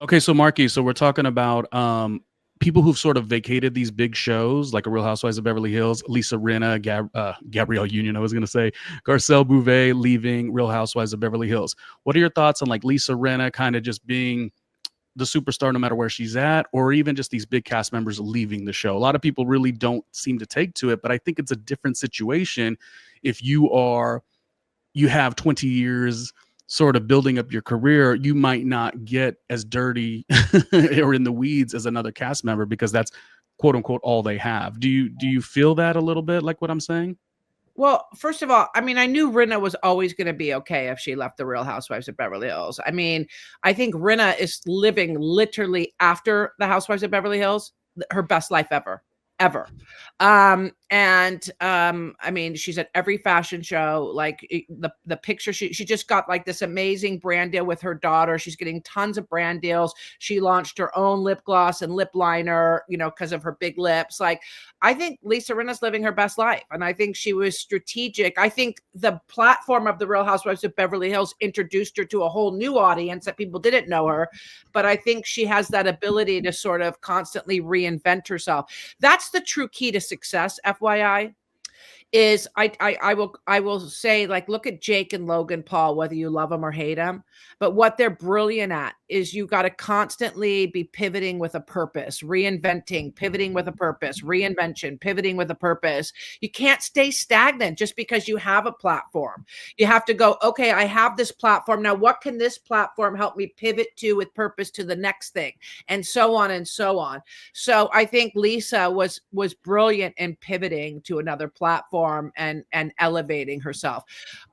Okay, so Marki, so we're talking about people who've sort of vacated these big shows, like a Real Housewives of Beverly Hills, Lisa Rinna, Gabrielle Union, I was going to say, Garcelle Bouvet leaving Real Housewives of Beverly Hills. What are your thoughts on like Lisa Rinna kind of just being the superstar no matter where she's at, or even just these big cast members leaving the show? A lot of people really don't seem to take to it, but I think it's a different situation if you have 20 years sort of building up your career. You might not get as dirty or in the weeds as another cast member because that's quote unquote all they have. Do you feel that a little bit, like what I'm saying? Well, first of all, I mean, I knew Rinna was always going to be okay if she left the Real Housewives of Beverly Hills. I mean, I think Rinna is living literally after the Housewives of Beverly Hills her best life ever, ever. I mean, she's at every fashion show. Like the picture, she just got like this amazing brand deal with her daughter. She's getting tons of brand deals. She launched her own lip gloss and lip liner, you know, because of her big lips. Like, I think Lisa Rinna's living her best life, and I think she was strategic. I think the platform of the Real Housewives of Beverly Hills introduced her to a whole new audience that people didn't know her, but I think she has that ability to sort of constantly reinvent herself. That's the true key to success, FYI. Is I will say, like, look at Jake and Logan Paul, whether you love them or hate them, but what they're brilliant at is you got to constantly be pivoting with a purpose, reinventing, pivoting with a purpose, reinvention, pivoting with a purpose. You can't stay stagnant just because you have a platform. You have to go, okay, I have this platform. Now, what can this platform help me pivot to with purpose to the next thing? And so on and so on. So I think Lisa was brilliant in pivoting to another platform and elevating herself.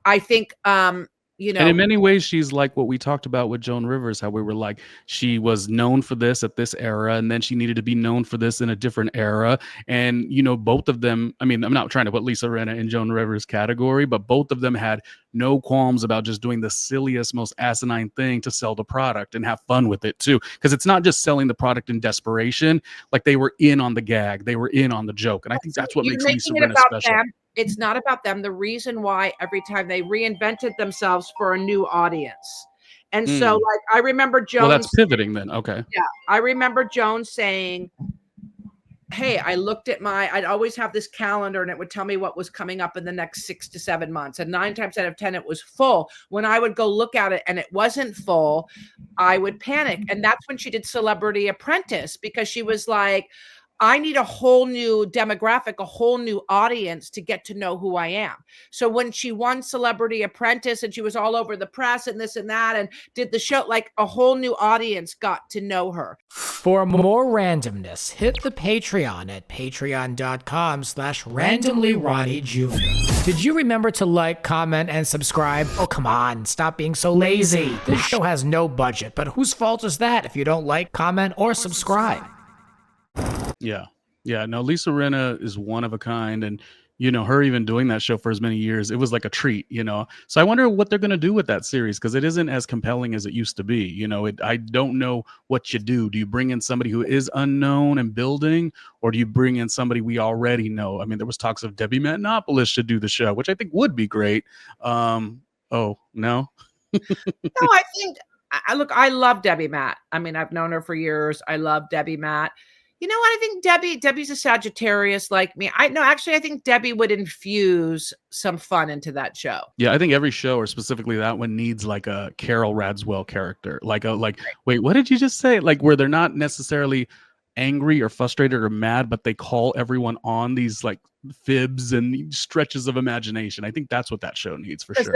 I think And in many ways, she's like what we talked about with Joan Rivers, how we were like, she was known for this at this era, and then she needed to be known for this in a different era. And, you know, both of them, I mean, I'm not trying to put Lisa Rinna in Joan Rivers' category, but both of them had no qualms about just doing the silliest, most asinine thing to sell the product and have fun with it too. Because it's not just selling the product in desperation. Like, they were in on the gag, they were in on the joke. And I think that's what makes Lisa Rinna special. It's not about them. The reason why every time they reinvented themselves for a new audience. And so, like, I remember Joan. Well, that's pivoting then. Okay. Yeah. I remember Joan saying, hey, I'd always have this calendar and it would tell me what was coming up in the next 6 to 7 months. And 9 times out of 10, it was full. When I would go look at it and it wasn't full, I would panic. And that's when she did Celebrity Apprentice, because she was like, I need a whole new demographic, a whole new audience to get to know who I am. So when she won Celebrity Apprentice and she was all over the press and this and that and did the show, like, a whole new audience got to know her. For more randomness, hit the Patreon at patreon.com/randomlyronniejr. Did you remember to like, comment, and subscribe? Oh, come on, stop being so lazy. This show has no budget, but whose fault is that if you don't like, comment, or subscribe? Yeah. No, Lisa Rinna is one of a kind. And, you know, her even doing that show for as many years, it was like a treat, you know? So I wonder what they're going to do with that series, because it isn't as compelling as it used to be. You know, I don't know what you do. Do you bring in somebody who is unknown and building, or do you bring in somebody we already know? I mean, there was talks of Debbie Matenopoulos should do the show, which I think would be great. Oh, no? No, I think, look, I love Debbie Matt. I mean, I've known her for years. I love Debbie Matt. You know what? I think Debbie's a Sagittarius like me. I think Debbie would infuse some fun into that show. Yeah, I think every show, or specifically that one, needs like a Carol Radswell character. Wait, what did you just say? Like, where they're not necessarily angry or frustrated or mad, but they call everyone on these like fibs and stretches of imagination. I think that's what that show needs for sure.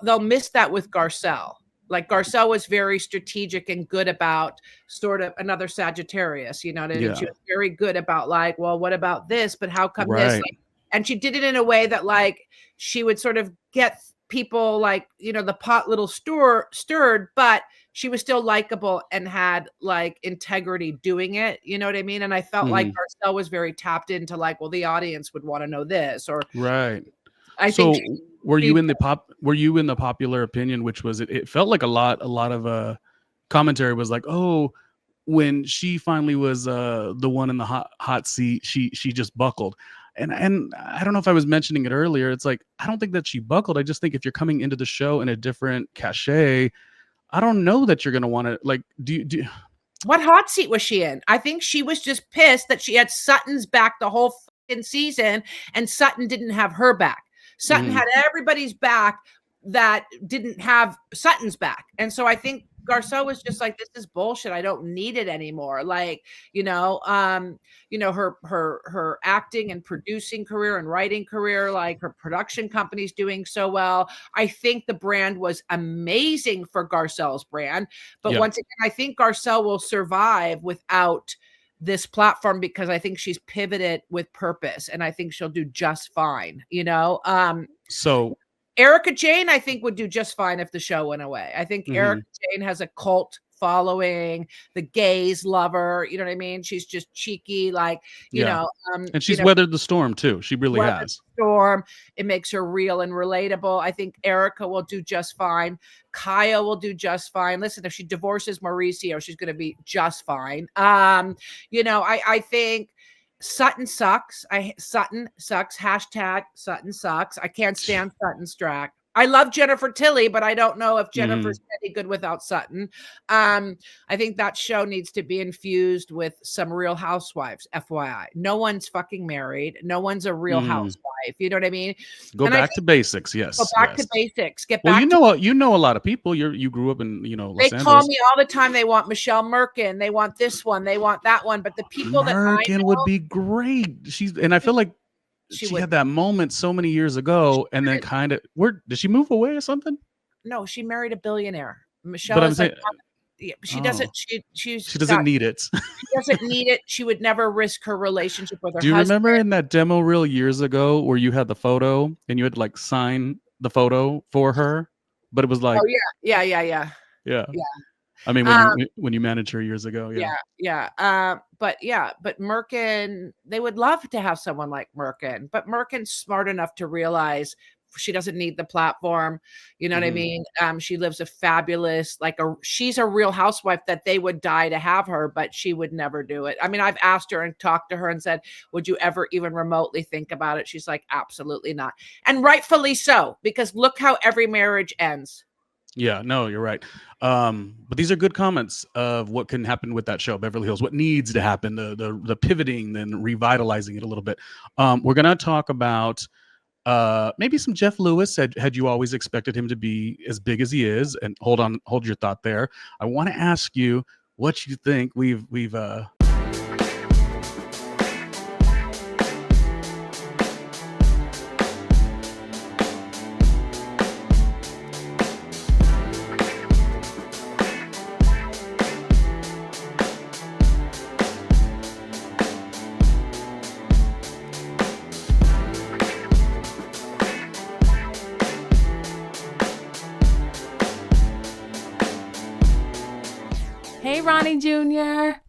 They'll miss that with Garcelle. Like, Garcelle was very strategic and good about sort of another Sagittarius, you know, and she was very good about like, well, what about this? But how come this? Like, and she did it in a way that, like, she would sort of get people, like, you know, the pot little stirred, but she was still likable and had like integrity doing it. You know what I mean? And I felt like Garcelle was very tapped into like, well, the audience would want to know this, or right. I think. Were you in the popular opinion, which was it felt like a lot of commentary was like, oh, when she finally was the one in the hot seat, she just buckled. And I don't know if I was mentioning it earlier. It's like, I don't think that she buckled. I just think if you're coming into the show in a different cachet, I don't know that you're going to want to, like, do What hot seat was she in? I think she was just pissed that she had Sutton's back the whole fucking season and Sutton didn't have her back. Sutton had everybody's back that didn't have Sutton's back. And so I think Garcelle was just like, this is bullshit. I don't need it anymore. Like, her acting and producing career and writing career, like her production company's doing so well. I think the brand was amazing for Garcelle's brand. But once again, I think Garcelle will survive without this platform because I think she's pivoted with purpose and I think she'll do just fine, So Erica Jane, I think, would do just fine if the show went away. I think Erica Jane has a cult following. The gays love her. You know what I mean? She's just cheeky, like, and she's weathered the storm too. She really has. Storm. It makes her real and relatable. I think Erica will do just fine. Kaya will do just fine. Listen, if she divorces Mauricio, she's going to be just fine. I think Sutton sucks. Sutton sucks. Hashtag Sutton sucks. I can't stand Sutton Strack. I love Jennifer Tilly, but I don't know if Jennifer's any good without Sutton. I think that show needs to be infused with some Real Housewives, FYI. No one's fucking married. No one's a real housewife. You know what I mean? Go back to basics. Yes. Go back to basics. Get well, back. You know a lot of people. You grew up in Los They Angeles. call me all the time. They want Michelle Merkin. They want this one. They want that one. But the people that I know, would be great. I feel like she had that moment so many years ago, and then kind of did she move away or something? No, she married a billionaire. Michelle, but I'm saying, she doesn't. She doesn't need it. She doesn't need it. She would never risk her relationship with her husband. Do you remember in that demo reel years ago where you had the photo and you had to like sign the photo for her, but it was like, oh yeah. I mean, when you managed her years ago, but Merkin, they would love to have someone like Merkin, but Merkin's smart enough to realize she doesn't need the platform. You know what I mean? She lives a fabulous, she's a real housewife that they would die to have her, but she would never do it. I mean, I've asked her and talked to her and said, would you ever even remotely think about it? She's like, absolutely not. And rightfully so, because look how every marriage ends. Yeah, no, you're right. But these are good comments of what can happen with that show, Beverly Hills, what needs to happen, the pivoting and revitalizing it a little bit. We're going to talk about maybe some Jeff Lewis. Had you always expected him to be as big as he is? And hold your thought there. I want to ask you what you think we've Hey, Ronnie Jr.